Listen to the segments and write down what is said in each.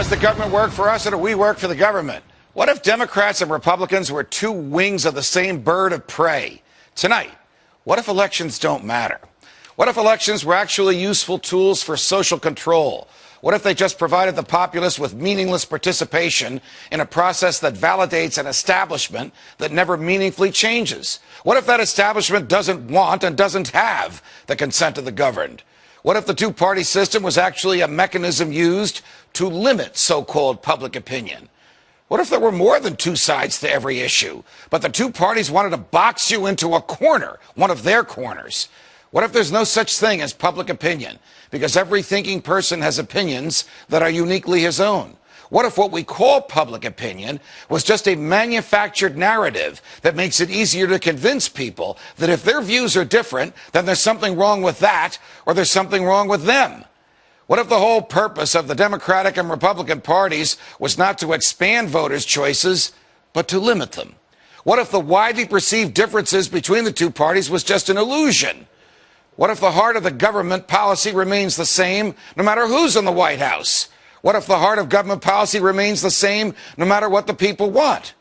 Does the government work for us or do we work for the government? What if Democrats and Republicans were two wings of the same bird of prey? Tonight, what if elections don't matter? What if elections were actually useful tools for social control? What if they just provided the populace with meaningless participation in a process that validates an establishment that never meaningfully changes? What if that establishment doesn't want and doesn't have the consent of the governed? What if the two-party system was actually a mechanism used to limit so-called public opinion? What if there were more than two sides to every issue, but the two parties wanted to box you into a corner, one of their corners? What if there's no such thing as public opinion, because every thinking person has opinions that are uniquely his own? What if what we call public opinion was just a manufactured narrative that makes it easier to convince people that if their views are different, then there's something wrong with that, or there's something wrong with them? What if the whole purpose of the Democratic and Republican parties was not to expand voters' choices, but to limit them? What if the widely perceived differences between the two parties was just an illusion? What if the heart of the government policy remains the same no matter who's in the White House? What if the heart of government policy remains the same no matter what the people want?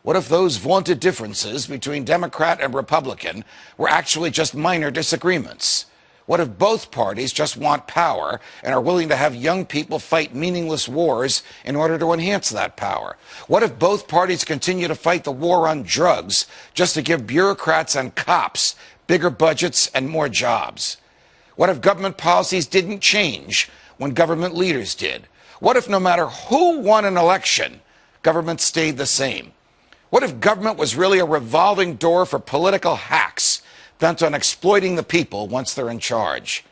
What if those vaunted differences between Democrat and Republican were actually just minor disagreements? What if both parties just want power and are willing to have young people fight meaningless wars in order to enhance that power? What if both parties continue to fight the war on drugs just to give bureaucrats and cops bigger budgets and more jobs? What if government policies didn't change when government leaders did? What if no matter who won an election, government stayed the same? What if government was really a revolving door for political hacks bent on exploiting the people once they're in charge?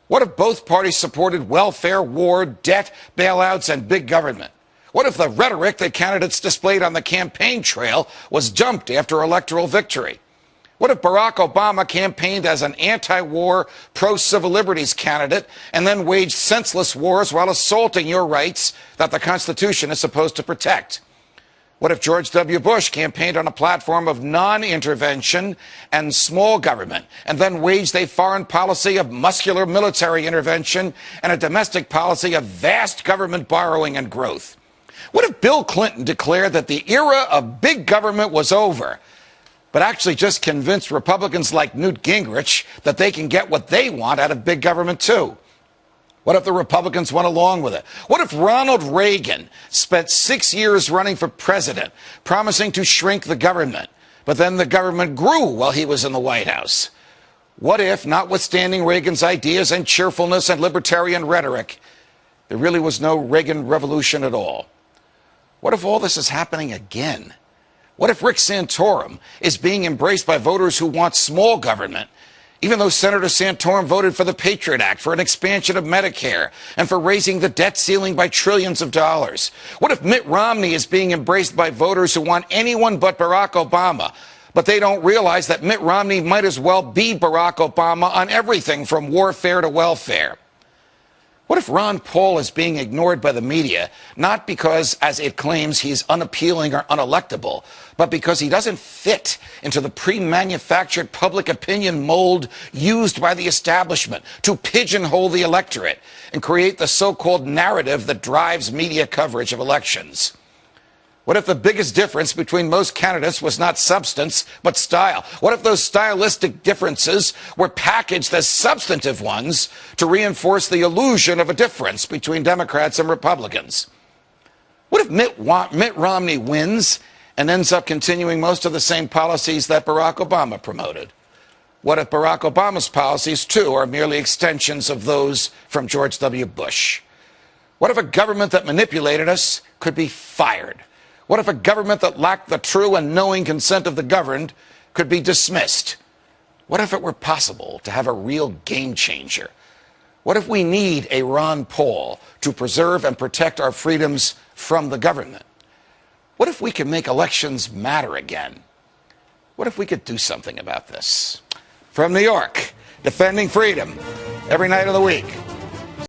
What if both parties supported welfare, war, debt, bailouts, and big government? What if the rhetoric that candidates displayed on the campaign trail was dumped after electoral victory? What if Barack Obama campaigned as an anti-war, pro-civil liberties candidate and then waged senseless wars while assaulting your rights that the Constitution is supposed to protect? What if George W. Bush campaigned on a platform of non-intervention and small government and then waged a foreign policy of muscular military intervention and a domestic policy of vast government borrowing and growth? What if Bill Clinton declared that the era of big government was over, but actually just convinced Republicans like Newt Gingrich that they can get what they want out of big government too? What if the Republicans went along with it? What if Ronald Reagan spent 6 years running for president, promising to shrink the government, but then the government grew while he was in the White House? What if, notwithstanding Reagan's ideas and cheerfulness and libertarian rhetoric, there really was no Reagan revolution at all? What if all this is happening again? What if Rick Santorum is being embraced by voters who want small government, even though Senator Santorum voted for the Patriot Act, for an expansion of Medicare, and for raising the debt ceiling by trillions of dollars? What if Mitt Romney is being embraced by voters who want anyone but Barack Obama, but they don't realize that Mitt Romney might as well be Barack Obama on everything from warfare to welfare? What if Ron Paul is being ignored by the media, not because, as it claims, he's unappealing or unelectable, but because he doesn't fit into the pre-manufactured public opinion mold used by the establishment to pigeonhole the electorate and create the so-called narrative that drives media coverage of elections? What if the biggest difference between most candidates was not substance, but style? What if those stylistic differences were packaged as substantive ones to reinforce the illusion of a difference between Democrats and Republicans? What if Mitt Romney wins and ends up continuing most of the same policies that Barack Obama promoted? What if Barack Obama's policies, too, are merely extensions of those from George W. Bush? What if a government that manipulated us could be fired? What if a government that lacked the true and knowing consent of the governed could be dismissed? What if it were possible to have a real game changer? What if we need a Ron Paul to preserve and protect our freedoms from the government? What if we could make elections matter again? What if we could do something about this? From New York, defending freedom every night of the week.